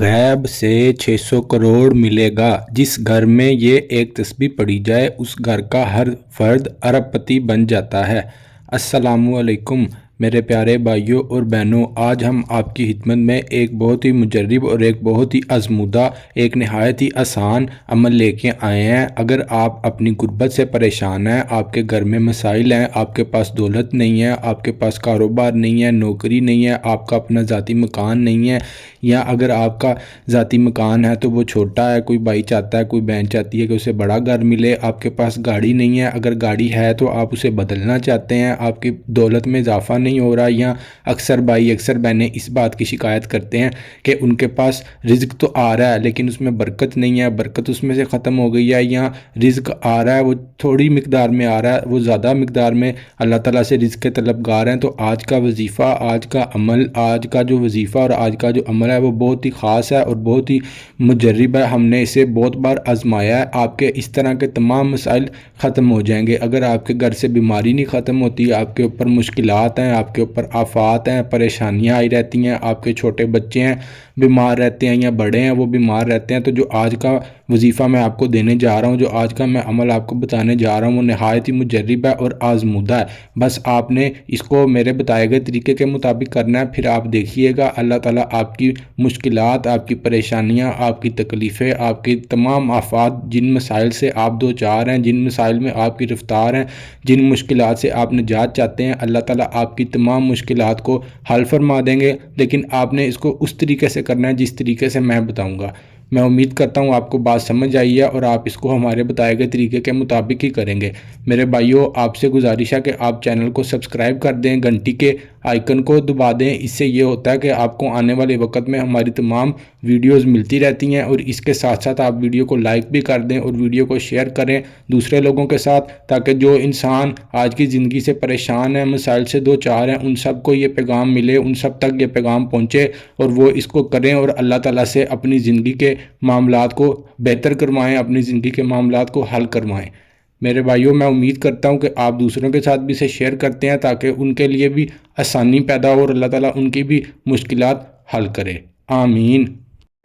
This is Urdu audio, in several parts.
غیب سے 600 کروڑ ملے گا۔ جس گھر میں یہ ایک تسبیح پڑھی جائے اس گھر کا ہر فرد ارب پتی بن جاتا ہے۔ السلام علیکم میرے پیارے بھائیوں اور بہنوں، آج ہم آپ کی خدمت میں ایک بہت ہی مجرب اور ایک بہت ہی آزمودہ، ایک نہایت ہی آسان عمل لے کے آئے ہیں۔ اگر آپ اپنی غربت سے پریشان ہیں، آپ کے گھر میں مسائل ہیں، آپ کے پاس دولت نہیں ہے، آپ کے پاس کاروبار نہیں ہے، نوکری نہیں ہے، آپ کا اپنا ذاتی مکان نہیں ہے، یا اگر آپ کا ذاتی مکان ہے تو وہ چھوٹا ہے، کوئی بھائی چاہتا ہے، کوئی بہن چاہتی ہے کہ اسے بڑا گھر ملے، آپ کے پاس گاڑی نہیں ہے، اگر گاڑی ہے تو آپ اسے بدلنا چاہتے ہیں، آپ کی دولت میں اضافہ نہیں ہو رہا، یا اکثر بھائی اکثر بہنیں اس بات کی شکایت کرتے ہیں کہ ان کے پاس رزق تو آ رہا ہے لیکن اس میں برکت نہیں ہے، برکت اس میں سے ختم ہو گئی ہے، یا رزق آ رہا ہے وہ تھوڑی مقدار میں آ رہا ہے، وہ زیادہ مقدار میں اللہ تعالیٰ سے رزق کے طلبگار ہیں۔ تو آج کا وظیفہ، آج کا عمل، آج کا جو وظیفہ اور آج کا جو عمل ہے وہ بہت ہی خاص ہے اور بہت ہی مجرب ہے۔ ہم نے اسے بہت بار آزمایا ہے۔ آپ کے اس طرح کے تمام مسائل ختم ہو جائیں گے۔ اگر آپ کے گھر سے بیماری نہیں ختم ہوتی، آپ کے اوپر مشکلات ہیں، آپ کے اوپر آفات ہیں، پریشانیاں آئی رہتی ہیں، آپ کے چھوٹے بچے ہیں بیمار رہتے ہیں یا بڑے ہیں وہ بیمار رہتے ہیں، تو جو آج کا وظیفہ میں آپ کو دینے جا رہا ہوں، جو آج کا میں عمل آپ کو بتانے جا رہا ہوں، وہ نہایت ہی مجرب ہے اور آزمودہ ہے۔ بس آپ نے اس کو میرے بتائے گئے طریقے کے مطابق کرنا ہے، پھر آپ دیکھیے گا اللہ تعالیٰ آپ کی مشکلات، آپ کی پریشانیاں، آپ کی تکلیفیں، آپ کی تمام آفات، جن مسائل سے آپ دو چار ہیں، جن مسائل میں آپ کی رفتار ہیں، جن مشکلات سے آپ نجات چاہتے ہیں، اللہ تعالیٰ آپ کی تمام مشکلات کو حل فرما دیں گے۔ لیکن آپ نے اس کو اس طریقے سے کرنا ہے جس طریقے سے میں بتاؤں گا۔ میں امید کرتا ہوں آپ کو بات سمجھ آئی ہے اور آپ اس کو ہمارے بتائے گئے طریقے کے مطابق ہی کریں گے۔ میرے بھائیوں، آپ سے گزارش ہے کہ آپ چینل کو سبسکرائب کر دیں، گھنٹی کے آئیکن کو دبا دیں۔ اس سے یہ ہوتا ہے کہ آپ کو آنے والے وقت میں ہماری تمام ویڈیوز ملتی رہتی ہیں، اور اس کے ساتھ ساتھ آپ ویڈیو کو لائک بھی کر دیں اور ویڈیو کو شیئر کریں دوسرے لوگوں کے ساتھ، تاکہ جو انسان آج کی زندگی سے پریشان ہیں، مسائل سے دو چار ہیں، ان سب کو یہ پیغام ملے، ان سب تک یہ پیغام پہنچے اور وہ اس کو کریں اور اللہ تعالیٰ سے اپنی زندگی کے معاملات کو بہتر کروائیں، اپنی زندگی کے معاملات کو حل کروائیں۔ میرے بھائیوں، میں امید کرتا ہوں کہ آپ دوسروں کے ساتھ بھی اسے شیئر کرتے ہیں تاکہ ان کے لیے بھی آسانی پیدا ہو اور اللہ تعالیٰ ان کی بھی مشکلات حل کرے۔ آمین۔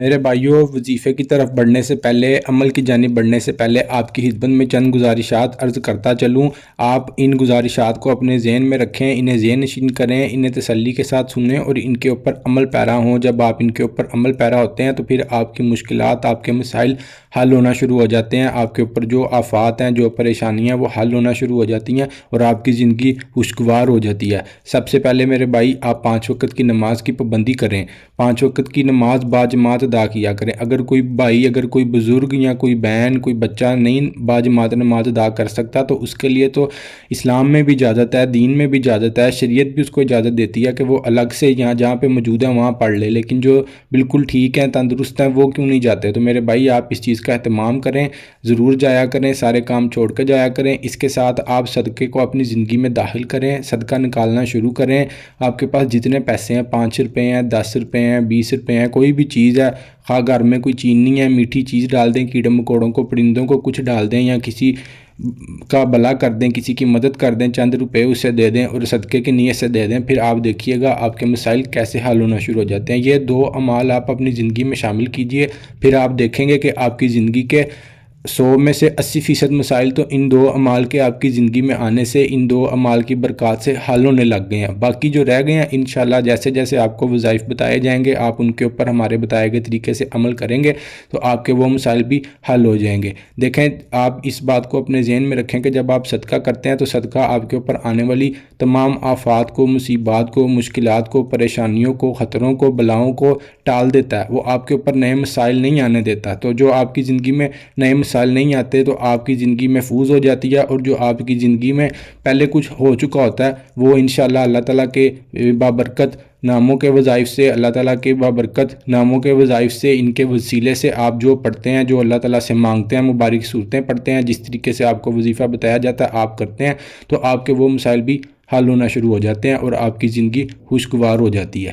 میرے بھائیوں، وظیفے کی طرف بڑھنے سے پہلے، عمل کی جانب بڑھنے سے پہلے آپ کی خدمت میں چند گزارشات عرض کرتا چلوں۔ آپ ان گزارشات کو اپنے ذہن میں رکھیں، انہیں ذہن نشین کریں، انہیں تسلی کے ساتھ سنیں اور ان کے اوپر عمل پیرا ہوں۔ جب آپ ان کے اوپر عمل پیرا ہوتے ہیں تو پھر آپ کی مشکلات، آپ کے مسائل حل ہونا شروع ہو جاتے ہیں، آپ کے اوپر جو آفات ہیں، جو پریشانیاں، وہ حل ہونا شروع ہو جاتی ہیں اور آپ کی زندگی خوشگوار ہو جاتی ہے۔ سب سے پہلے میرے بھائی، آپ 5 وقت کی نماز کی پابندی کریں۔ 5 وقت کی نماز باجماعت ادا کیا کریں۔ اگر کوئی بھائی، اگر کوئی بزرگ یا کوئی بہن، کوئی بچہ نہیں باجماعت نماز ادا کر سکتا تو اس کے لیے تو اسلام میں بھی اجازت ہے، دین میں بھی اجازت ہے، شریعت بھی اس کو اجازت دیتی ہے کہ وہ الگ سے یہاں جہاں پہ موجود ہے وہاں پڑھ لے، لیکن جو بالکل ٹھیک ہیں، تندرست ہیں، وہ کیوں نہیں جاتے؟ تو میرے بھائی، آپ اس چیز کا اہتمام کریں، ضرور جایا کریں، سارے کام چھوڑ کے جایا کریں۔ اس کے ساتھ آپ صدقے کو اپنی زندگی میں داخل کریں، صدقہ نکالنا شروع کریں۔ آپ کے پاس جتنے پیسے ہیں، 5 روپے ہیں، 10 روپے ہیں، 20 روپے ہیں، کوئی بھی چیز ہے، خواہ گھر میں کوئی چینی ہے، میٹھی چیز ڈال دیں، کیڑے مکوڑوں کو، پرندوں کو کچھ ڈال دیں، یا کسی کا بھلا کر دیں، کسی کی مدد کر دیں، چند روپے اسے دے دیں اور صدقے کی نیت سے دے دیں۔ پھر آپ دیکھیے گا آپ کے مسائل کیسے حل ہونا شروع ہو جاتے ہیں۔ یہ 2 اعمال آپ اپنی زندگی میں شامل کیجئے، پھر آپ دیکھیں گے کہ آپ کی زندگی کے 100 میں سے 80% مسائل تو ان 2 اعمال کے آپ کی زندگی میں آنے سے، ان 2 اعمال کی برکات سے حل ہونے لگ گئے ہیں۔ باقی جو رہ گئے ہیں، انشاءاللہ جیسے جیسے آپ کو وظائف بتائے جائیں گے، آپ ان کے اوپر ہمارے بتائے گئے طریقے سے عمل کریں گے تو آپ کے وہ مسائل بھی حل ہو جائیں گے۔ دیکھیں، آپ اس بات کو اپنے ذہن میں رکھیں کہ جب آپ صدقہ کرتے ہیں تو صدقہ آپ کے اوپر آنے والی تمام آفات کو، مصیبات کو، مشکلات کو، پریشانیوں کو، خطروں کو، بلاؤں کو ٹال دیتا ہے۔ وہ آپ کے اوپر نئے مسائل نہیں آنے دیتا۔ تو جو آپ کی زندگی میں نئے مسائل نہیں آتے تو آپ کی زندگی محفوظ ہو جاتی ہے، اور جو آپ کی زندگی میں پہلے کچھ ہو چکا ہوتا ہے وہ انشاءاللہ اللہ تعالیٰ کے بابرکت ناموں کے وظائف سے، اللہ تعالیٰ کے بابرکت ناموں کے وظائف سے، ان کے وسیلے سے آپ جو پڑھتے ہیں، جو اللہ تعالیٰ سے مانگتے ہیں، مبارک صورتیں پڑھتے ہیں، جس طریقے سے آپ کو وظیفہ بتایا جاتا ہے آپ کرتے ہیں، تو آپ کے وہ مسائل بھی حل ہونا شروع ہو جاتے ہیں اور آپ کی زندگی خوشگوار ہو جاتی ہے۔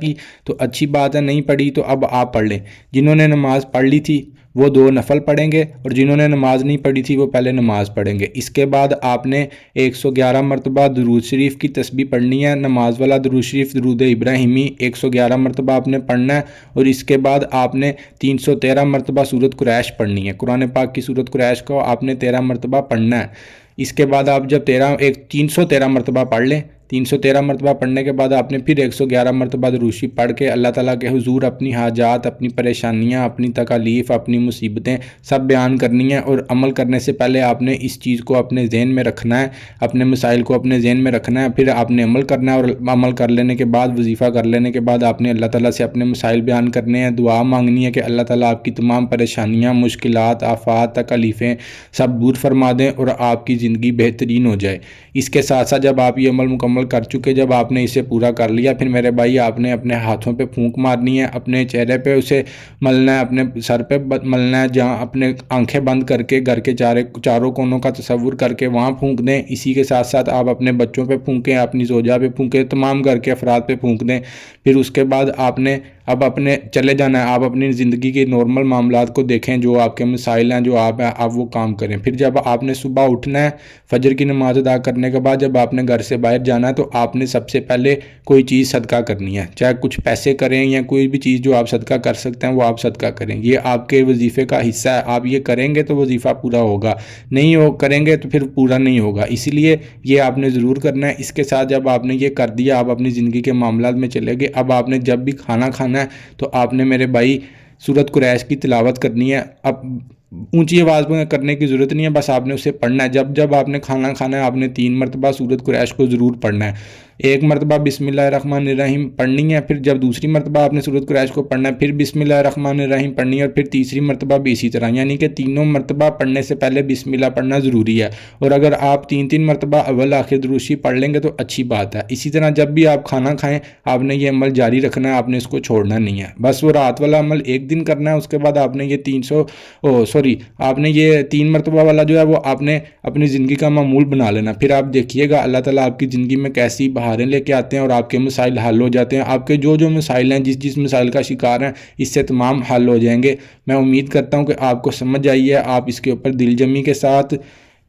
کی تو اچھی بات ہے، نہیں پڑھی تو اب آپ پڑھ لیں۔ جنہوں نے نماز پڑھ لی تھی وہ 2 نفل پڑھیں گے، اور جنہوں نے نماز نہیں پڑھی تھی وہ پہلے نماز پڑھیں گے۔ اس کے بعد آپ نے 111 مرتبہ درود شریف کی تسبیح پڑھنی ہے، نماز والا درود شریف درود ابراہیمی 111 مرتبہ آپ نے پڑھنا ہے، اور اس کے بعد آپ نے 313 مرتبہ سورۃ قریش پڑھنی ہے۔ قرآن پاک کی سورۃ قریش کو آپ نے 13 مرتبہ پڑھنا ہے۔ اس کے بعد آپ جب 313 مرتبہ پڑھ لیں، 313 مرتبہ پڑھنے کے بعد آپ نے پھر 111 مرتبہ درود شریف پڑھ کے اللہ تعالیٰ کے حضور اپنی حاجات، اپنی پریشانیاں، اپنی تکالیف، اپنی مصیبتیں سب بیان کرنی ہیں، اور عمل کرنے سے پہلے آپ نے اس چیز کو اپنے ذہن میں رکھنا ہے، اپنے مسائل کو اپنے ذہن میں رکھنا ہے، پھر آپ نے عمل کرنا ہے، اور عمل کر لینے کے بعد وظیفہ کر لینے کے بعد آپ نے اللہ تعالیٰ سے اپنے مسائل بیان کرنے ہیں، دعا مانگنی ہے کہ اللہ تعالیٰ آپ کی تمام پریشانیاں، مشکلات، آفات، تکالیفیں سب دور فرما دیں اور آپ کی زندگی بہترین ہو جائے۔ اس کے ساتھ ساتھ جب آپ یہ عمل مکمل کر چکے، جب آپ نے اسے پورا کر لیا، پھر میرے بھائی آپ نے اپنے ہاتھوں پہ پھونک مارنی ہے، اپنے چہرے پہ اسے ملنا ہے، اپنے سر پہ ملنا ہے، جہاں اپنے آنکھیں بند کر کے گھر کے چاروں کونوں کا تصور کر کے وہاں پھونک دیں۔ اسی کے ساتھ ساتھ آپ اپنے بچوں پہ پھونکیں، اپنی زوجہ پہ پھونکیں، تمام گھر کے افراد پہ پھونک دیں۔ پھر اس کے بعد آپ نے اب اپنے چلے جانا ہے، آپ اپنی زندگی کے نارمل معاملات کو دیکھیں، جو آپ کے مسائل ہیں، جو آپ وہ کام کریں۔ پھر جب آپ نے صبح اٹھنا ہے، فجر کی نماز ادا کرنے کے بعد جب آپ نے گھر سے باہر جانا ہے تو آپ نے سب سے پہلے کوئی چیز صدقہ کرنی ہے، چاہے کچھ پیسے کریں یا کوئی بھی چیز جو آپ صدقہ کر سکتے ہیں وہ آپ صدقہ کریں۔ یہ آپ کے وظیفے کا حصہ ہے، آپ یہ کریں گے تو وظیفہ پورا ہوگا، نہیں کریں گے تو پھر پورا نہیں ہوگا، اسی لیے یہ آپ نے ضرور کرنا ہے۔ اس کے ساتھ جب آپ نے یہ کر دیا، آپ اپنی زندگی کے معاملات میں چلے گئے، اب آپ نے جب بھی کھانا کھانا ہے تو آپ نے میرے بھائی سورۃ قریش کی تلاوت کرنی ہے۔ اب اونچی آواز میں کرنے کی ضرورت نہیں ہے، بس آپ نے اسے پڑھنا ہے۔ جب آپ نے کھانا کھانا ہے آپ نے 3 مرتبہ سورۃ قریش کو ضرور پڑھنا ہے۔ 1 مرتبہ بسم اللہ الرحمن الرحیم پڑھنی ہے، پھر جب دوسری مرتبہ آپ نے سورۃ قریش کو پڑھنا ہے پھر بسم اللہ الرحمن الرحیم پڑھنی ہے، اور پھر تیسری مرتبہ بھی اسی طرح، یعنی کہ تینوں مرتبہ پڑھنے سے پہلے بسم اللہ پڑھنا ضروری ہے۔ اور اگر آپ 3 مرتبہ اول آخر درود شریف پڑھ لیں گے تو اچھی بات ہے۔ اسی طرح جب بھی آپ کھانا کھائیں آپ نے یہ عمل جاری رکھنا ہے، آپ نے اس کو چھوڑنا نہیں ہے۔ بس وہ رات والا عمل 1 دن کرنا ہے، اس کے بعد آپ نے یہ 3 مرتبہ والا جو ہے وہ آپ نے اپنی زندگی کا معمول بنا لینا۔ پھر آپ دیکھیے گا اللہ تعالیٰ آپ کی زندگی میں کیسی بہاریں لے کے آتے ہیں اور آپ کے مسائل حل ہو جاتے ہیں۔ آپ کے جو مسائل ہیں، جس مسائل کا شکار ہیں، اس سے تمام حل ہو جائیں گے۔ میں امید کرتا ہوں کہ آپ کو سمجھ آئی ہے، آپ اس کے اوپر دل جمی کے ساتھ،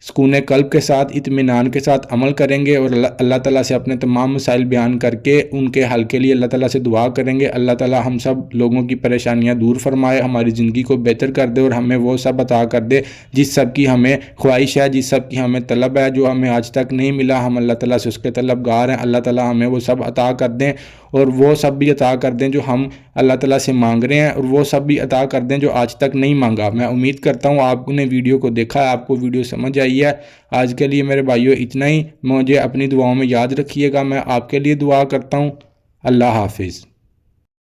سکون قلب کے ساتھ، اطمینان کے ساتھ عمل کریں گے، اور اللہ تعالیٰ سے اپنے تمام مسائل بیان کر کے ان کے حل کے لیے اللہ تعالیٰ سے دعا کریں گے۔ اللہ تعالیٰ ہم سب لوگوں کی پریشانیاں دور فرمائے، ہماری زندگی کو بہتر کر دے، اور ہمیں وہ سب عطا کر دے جس سب کی ہمیں خواہش ہے، جس سب کی ہمیں طلب ہے، جو ہمیں آج تک نہیں ملا، ہم اللہ تعالیٰ سے اس کے طلبگار ہیں۔ اللہ تعالیٰ ہمیں وہ سب عطا کر دیں، اور وہ سب بھی عطا کر دیں جو ہم اللہ تعالیٰ سے مانگ رہے ہیں، اور وہ سب بھی عطا کر دیں جو آج تک نہیں مانگا۔ میں امید کرتا ہوں آپ نے ویڈیو کو دیکھا ہے، آپ کو ویڈیو سمجھ آئی ہے۔ آج کے لیے میرے بھائیوں اتنا ہی، مجھے اپنی دعاؤں میں یاد رکھیے گا، میں آپ کے لیے دعا کرتا ہوں۔ اللہ حافظ۔